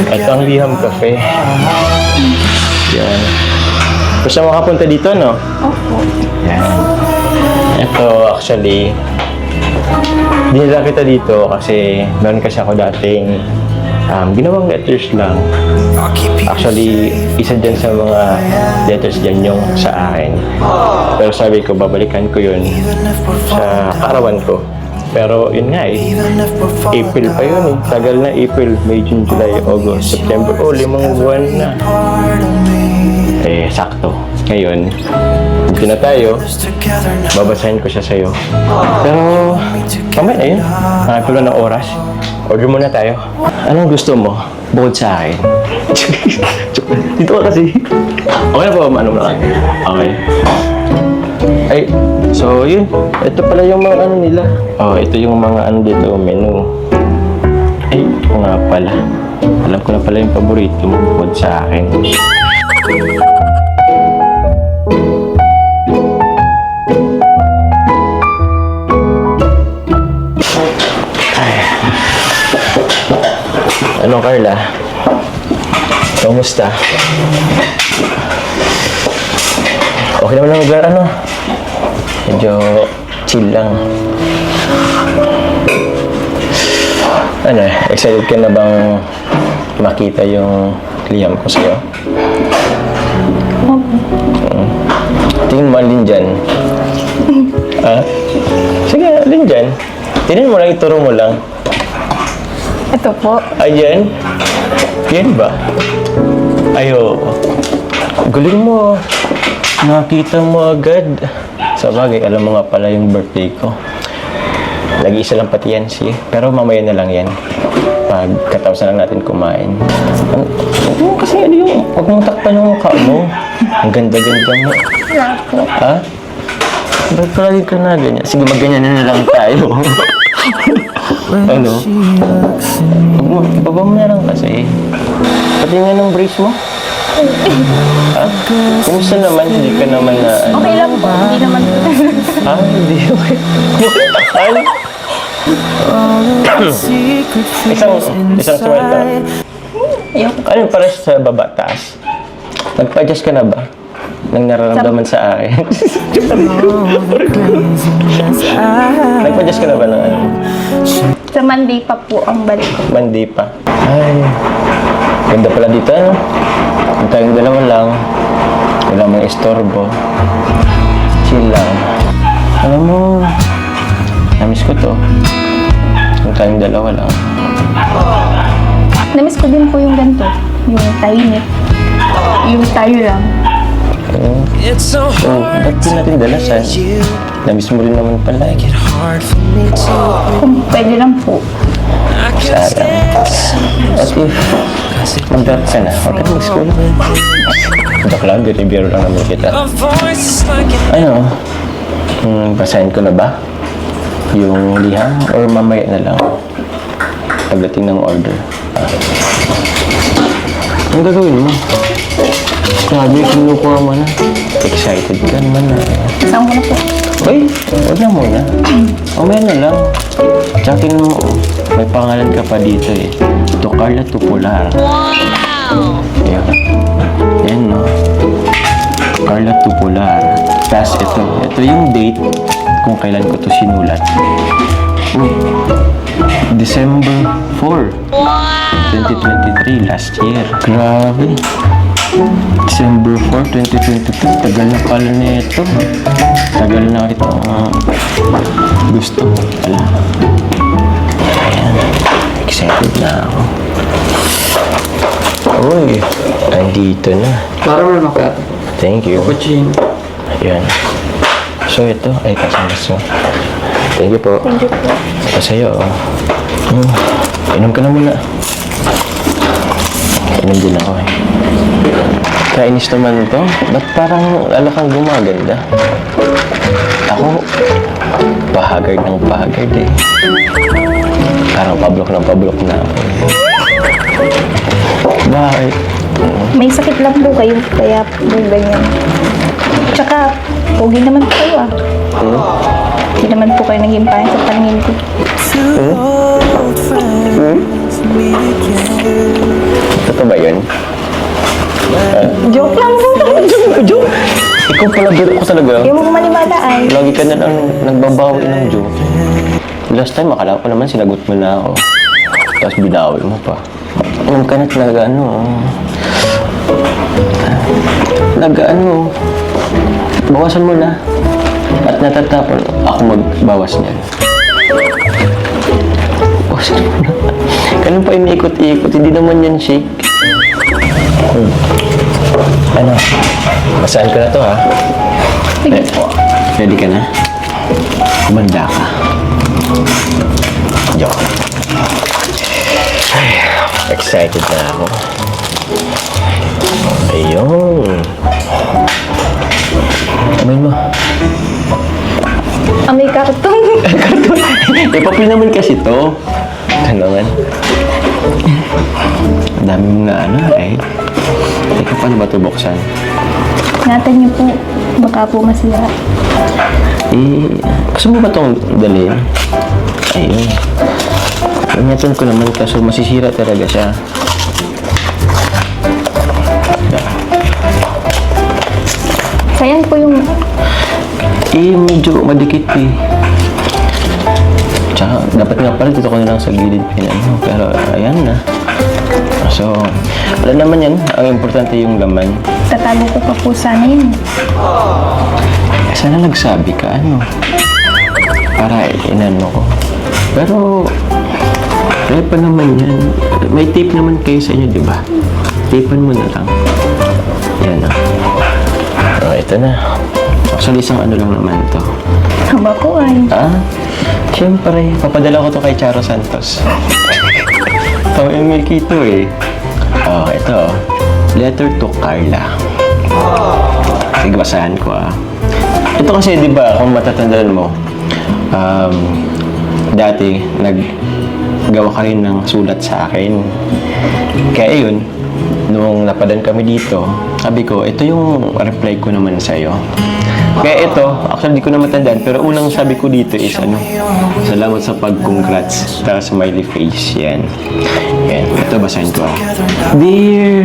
Ito ang Liham Cafe. Yan. Gusto mo makapunta dito, no? Opo. Yan. Ito, actually, dinala kita dito kasi meron kasi ako dating ginawang letters lang. Actually, isa dyan sa mga letters dyan yung sa akin. Pero sabi ko, babalikan ko yun sa karawan ko. Pero yun nga April pa yun Tagal na April, May, June, July, August, September. 5 buwan na. Sakto. Ngayon, dito na tayo. Babasahin ko siya sa'yo. Pero, mamaya na yun. Nakapilo ng oras. Order muna tayo. Anong gusto mo? Bukod sa akin. Dito ka kasi. Okay na po, ano na lang. Okay. Ay, so yun. Ito pala yung mga ano nila. Ito yung mga ano dito, menu. Ay, ito nga pala. Alam ko na pala yung paborito mo bukod sa akin. Ano, Carla? Kamusta? Okay naman lang lugar, ano? Medyo chill lang. Ano, excited ka na bang makita yung Liham ko sa'yo? Tingin mo, alin dyan? Sige, alin dyan? Tingin mo lang, ituro mo lang. Ito po. Ayan? Yan ba? Ayo. Galing mo. Nakita mo agad. Sa bagay, alam mo nga pala yung birthday ko. Lagi-isa lang pati yan siya. Pero mamaya na lang yan. Pagkatapos na lang natin kumain. Kasi ano yung, huwag mong takpan yung mukha mo. Ang ganda-ganda mo. Wala po. Ha? Ba't palagi ka na ganyan? Sige, magganyan na lang tayo. Ano? Baba mo na lang kasi. Pati nga ng brace mo. Ha? Kumusta naman? Hindi ka naman na... Okay lang po. Hindi naman po. Ha? Hindi okay. Ano? Isang smile ka. Ano para sa baba, taas? Nagpa-adjust ka na ba? Nang nararamdaman sa akin. Nagpa-adjust ka na ba ng ano? Sa Monday pa po ang balik ko. Monday pa. Ay, ganda pala dito, ano? Kung tayong dalawa lang, wala mong istorbo. Chill lang. Alam mo, namiss ko to. Kung tayong dalawa lang. Namiss ko din po yung ganito. Yung tahimik. Yung tayo lang. Ba't di natin dalasan? Namiss mo rin naman pala. Kung pwede lang po. Sayang. At if mag-drop ka na, huwag ka na mag-school. Joke lang, biro lang naman kita. Ano? Basahin ko na ba? Yung liham? Or mamaya na lang? Pagdating ng order. Ang gagawin mo? Sabi, kinukuha mo na. Excited ka naman na. Saan ko na po? Uy, huwag na muna. Mamaya na lang. Tsaka mo, may pangalan ka pa dito eh. To Carla Tupular. Wow! Ayan. Yan, no? Carla Tupular. Tapos ito yung date kung kailan ko to sinulat. December 4. Wow! 2023, last year. Grabe. December 4, 2022. Tagal na pala na ito. Tagal na ito. Gusto. Wala. Ayan. Excited na ako. Uy, andito na. Para mo naman ka. Thank you. Cappuccino. Ayan. So ito, ay kasama. Thank you po. Thank you po. Ito sa'yo. Inom ka na muna. Inom din ako eh. Kainis naman ito. Ba't parang alakang gumaganda? Ako, pahagard ng pahagard eh. Parang pablok na ako. Bakit? May sakit lang po kayo, kaya po ganyan. Tsaka, pogi naman po kayo ah. Hindi naman po kayo naging pangit sa paningin ko. Joke lang po. Joke? Ikaw pala, biro ko talaga. Yung maniwala ay. Lagi ka na lang nagbabawi ng joke. Last time, akala ko naman sinagot mo na ako. Tapos binawi mo pa. Alam ka na talaga, bawasan mo na. At natatapon, ako magbawas niyan. Bawasan mo na. Ganun pa iniikot-ikot, hindi naman yan shake. Ano? Basahan ko na to, ha? Sige po. Ready ka na? Kumanda ka. Joke. Ay, excited na ako. Ayun. Amoy mo. Amoy karton. Eh, papel naman kasi to. Ito naman. Ang dami mong Teka, paano ba ito buksan? Ingatan niyo po. Baka po masira. Gusto mo ba itong dalhin? Ayun. Ingatan ko naman kaso masisira talaga siya. Sayang po yung... Medyo madikit eh. Tsaka, dapat nga pala dito ko na lang sa gilid pinano. Pero, ayan na. So, wala naman yan. Ang importante yung laman. Tatago ko pa po sana yun. Sana nagsabi ka, para inano ko. Pero, kaya pa naman yan. May tape naman kayo sa inyo, di ba? Tapean mo na lang. Yan ito na. Actually, isang lang naman to. Haba ko ay. Siyempre, papadala ko to kay Charo Santos. Milky to eh. Ito. Letter to Carla. Sige, basahan ko Ito kasi, di ba, kung matatandaan mo, dati, naggawa ka rin ng sulat sa akin. Kaya yun, nung napadan kami dito, sabi ko, ito yung reply ko naman sa'yo. Kaya ito, actually, di ko na matandaan, pero unang sabi ko dito is, salamat sa pag-congrats. Tapos smiley face, yan. Ito, basahin ko. Dear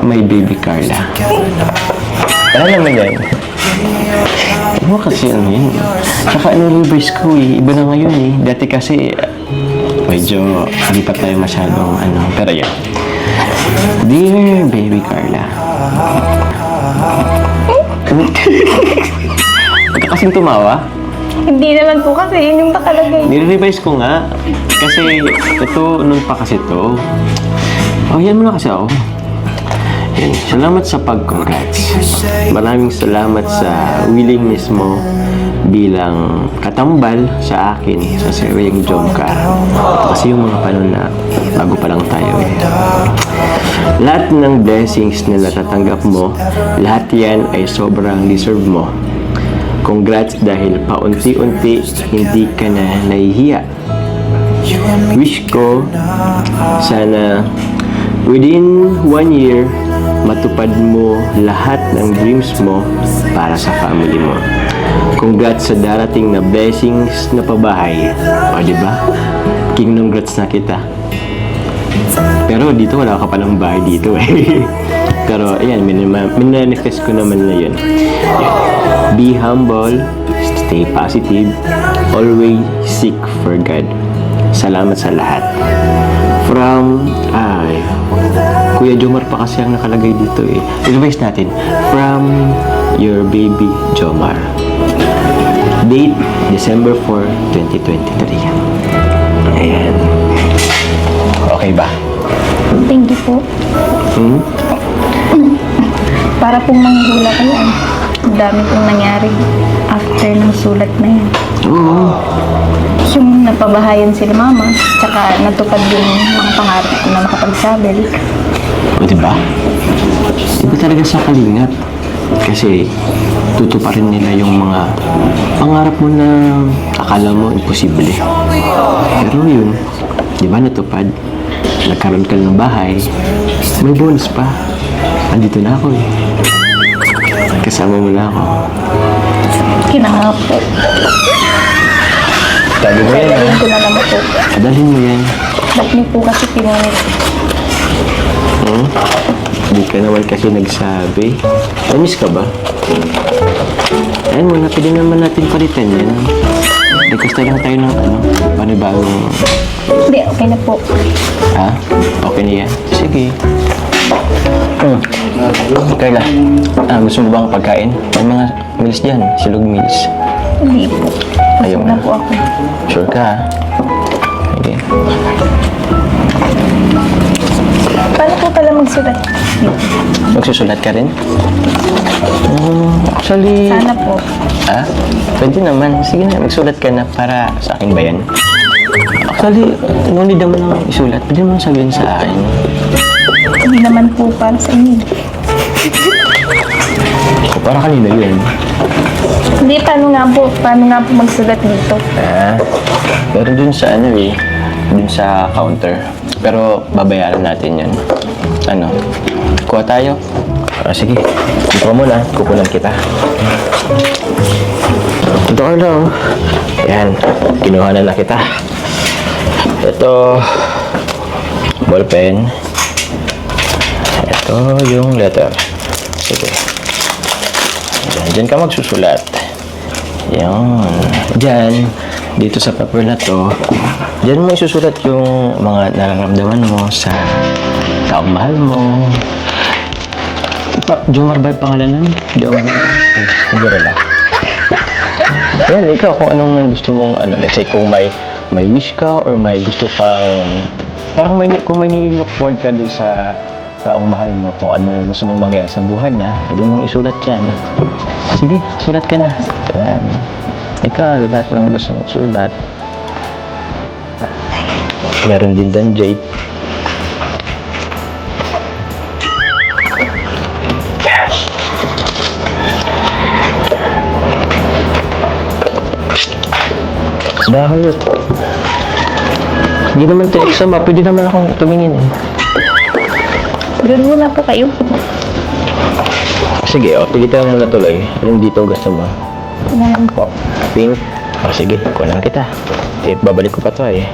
my baby Carla. Ano naman yan? Ano kasi yan? Tsaka reverse ko iba na ngayon Dati kasi, medyo hindi pa tayo masyadong pero yan. Dear baby Carla. Ba't kasing tumawa? Hindi naman po kasi yun yung nakalagay. Nire-revise ko nga. Kasi ito, noon pa kasi to. Yan mo na kasi ako. Yan. Salamat sa pag-congrats. Maraming salamat sa willingness mo bilang katambal sa akin sa seryeng Jomcar. Kasi yung mga panon na bago pa lang tayo Lahat ng blessings na natatanggap mo, lahat yan ay sobrang deserve mo. Congrats dahil paunti-unti hindi ka na nahihiya. Wish ko sana within 1 year matupad mo lahat ng dreams mo para sa family mo. Congrats sa darating na blessings na pabahay. Diba? Congrats na kita. Pero dito wala ka pa ng bahay dito Pero ayan, minanifest ko naman na yun. Be humble, stay positive, always seek for God. Salamat sa lahat. From, Kuya Jomar pa kasi ang nakalagay dito Revise natin. From your baby Jomar. Date, December 4, 2023. Ayan. Okay ba? Thank you po. Para pong manghula kayo Ang dami pong nangyari after ng sulat na yan. Oo. Yung napabahayan sila mama, tsaka natupad yung mga pangarap ko na makapagsabil. Diba? Iba talaga sa kalingap. Kasi tutuparin nila yung mga pangarap mo na akala mo imposible. Pero yun, di ba natupad? Nagkaroon ka ng bahay, may bonus pa. Andito na ako Kasama mo na ako. Kinanga po. Sabi mo yan Dalhin ko na naman po. Dalhin mo yan. Ba't niyo po kasi pinunit? Hindi ka naman kasi nagsabi. Namiss ka ba? Ayun muna, pwede naman natin palitan yan. Request lang tayo ng panibagong... Hindi, okay na po. Ha? Okay na yan? Sige. Carla, gusto mo bang pagkain? May mga meals dyan, silog meals. Hindi po. Ayaw Busog na na. po ako. Sure ka, ha? Okay. Paano po pala magsulat? Magsusulat ka rin? Actually... Sana po. Pwede naman. Sige na, magsulat ka na para sa akin ba yan? Actually, no need naman ng isulat. Pwede mo sabihin sa akin. Hindi naman po para sa inyo. O, para kanina yun. Hindi, paano nga po magsulat dito? Pero dun sa dun sa counter. Pero babayaran natin yun. Kuha tayo. Sige, dito ka muna. Kukunan kita. Dito ka lang. Yan, kinuha na kita. Ito, ballpen. Ito yung letter. Sige. Diyan ka magsusulat. Yan. Diyan, dito sa paper na to, diyan mo isusulat yung mga nararamdaman mo sa taong mahal mo. Jomar ba yung pangalan nun? Jomar. Siguro lang. Yan, ikaw kung anong gusto mong, let's say kung may wish ka or may gusto kang, parang kung may ni-look forward ka din sa taong mahal mo, kung ano gusto mong mangyari sa buhay na, pwede mong isulat yan. Sige, sulat ka na. Yan. Ikaw, lahat ng gusto mong sulat. Meron din dan Jade. Bakit? Hindi naman ito exam, pwede naman akong tumingin eh. Doon muna po kayo. Sige, pilitan mo na tuloy. Anong dito gusto mo? Unahan po. Pink? Sige, kunan kita. Babalik ko pa to eh.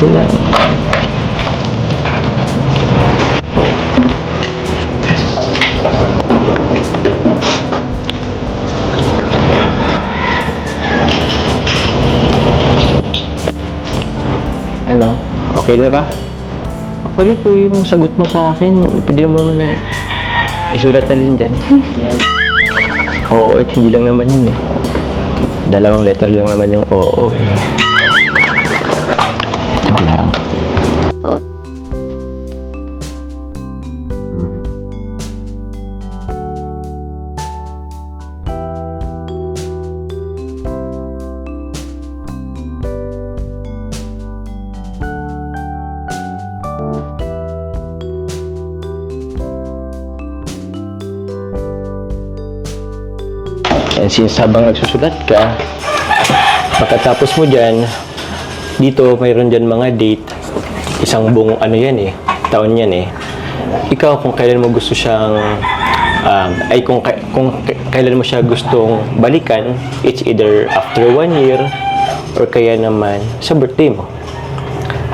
Sila. Ano? Okay na ba? Okay po yung sagot mo sa akin. Pwede mo na isulat na rin dyan. Oo, hindi lang naman yun eh. Dalawang letter lang naman yung oo eh. Ito lang. And since habang nagsusulat ka, pagkatapos mo dyan, dito mayroon dyan mga date, isang buong taon yan eh. Ikaw kung kailan mo gusto siyang, kung kailan mo siya gustong balikan, it's either after 1 year, or kaya naman sa birthday mo.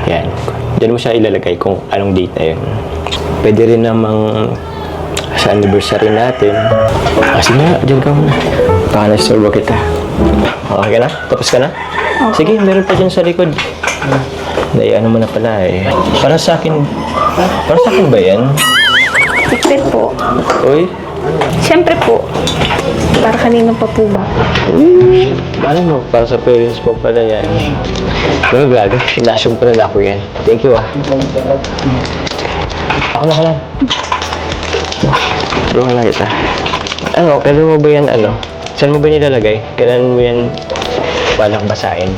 Yan. Dyan mo siya ilalagay kung anong date na yun. Pwede rin namang sa anniversary natin. Sige na, dyan ka muna. Baka na-storbo kita. Okay ka na? Tapos ka na? Okay. Sige, meron pa dyan sa likod. Ano mo na pala eh. Para sa akin ba yan? Secret po. Uy, Siyempre po. Para kanino pa po ba? ano mo, para sa parents mo pala yan. Pero gago, inasyon pa na ako yan. Thank you ah. Ako na ka lang. Tulungan lang kita. Kailan mo ba yan, saan mo ba nilalagay? Kailan mo yan balak basahin?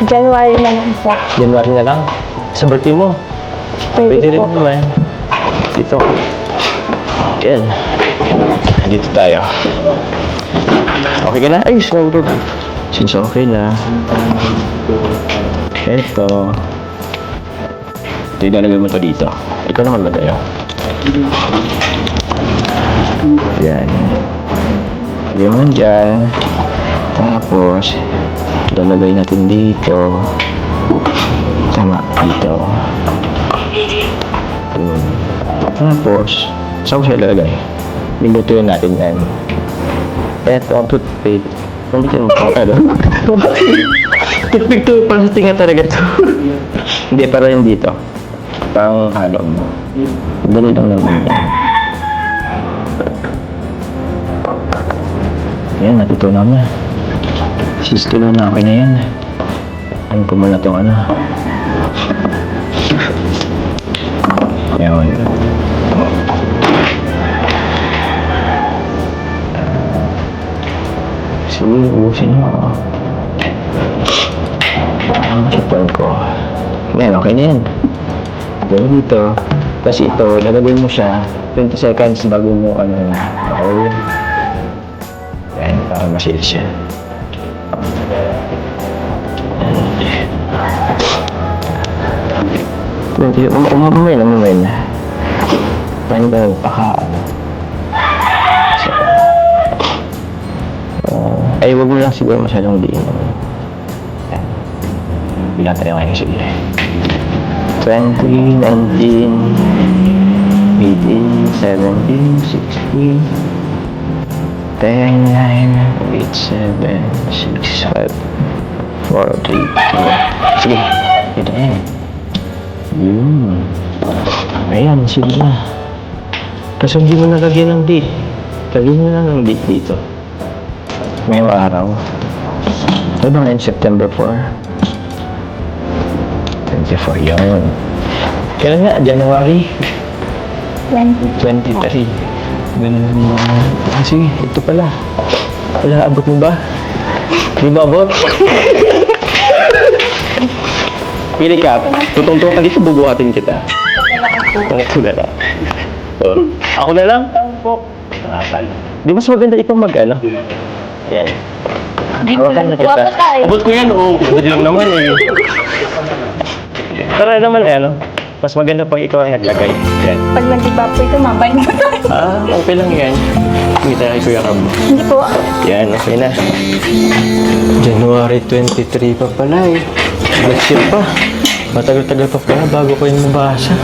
January na lang po. January na lang? Sa birthday mo? Pwede rin po. naman. Dito. Yan. Dito tayo. Okay ka na? Ay, so, since okay na. Ito. Ito ilalagay mo to dito. Ikaw naman ba tayo? Yan. Lagyan mo dyan. Tapos, ilalagay natin dito. Tama, dito. Tapos, saan ko siya ilalagay? Minutuin natin yan. Ito ang toothpick. Pambitin mo po. Ano? Toothpick to, para sa tinga talaga to. Hindi, para yung dito. Pang halo mo. Dali lang naman yan. Yan, natutunaw na. Sistulo na, okay na yan. Ano ko muna itong ano. Yan. Sige, ubusin mo. Ang masipon ko. Yan, okay na yan. Gawin dito. Tapos ito, lalagay mo siya 20 seconds bago mo ano. Okay. Yan, para masil siya. Umamay na. Paano ba paka... Ay, wag mo lang siguro masyadong diin. Yan. Bilang tayo ngayon sige. 20, 19, 18, 17, 16, 10, 9, 8, 7, 6, 5, 4, 3, 2. Sige, ito na yan. Yun. Ayan, sige na. Kasi hindi mo nalagyan ng date. Lagyan mo lang ng date dito. Ngayong araw. Ano ba ngayon? September 4? 24 yun. Kailan nga? January 23. Ganun mo. Sige, ito pala. Wala, abot mo ba? Di ba abot? Pili ka. Tutungtong ka dito, bubuhatin kita. Ako na lang. Ako na lang? Di mas maganda ikaw mag-ano? Yan. Hawakan na kita. Abot ko yan, oo. Abot lang naman eh. Tara naman eh, ano? Mas maganda pag ikaw ang naglagay. Yan. Pag nag-iba po ito, mabay na tayo. Okay lang yan. Hindi tayo kay Kuya Cam. Hindi po. Yan, okay na. January 23 pa pala eh. Next year pa. Matagal-tagal pa pala bago ko yung mabasa.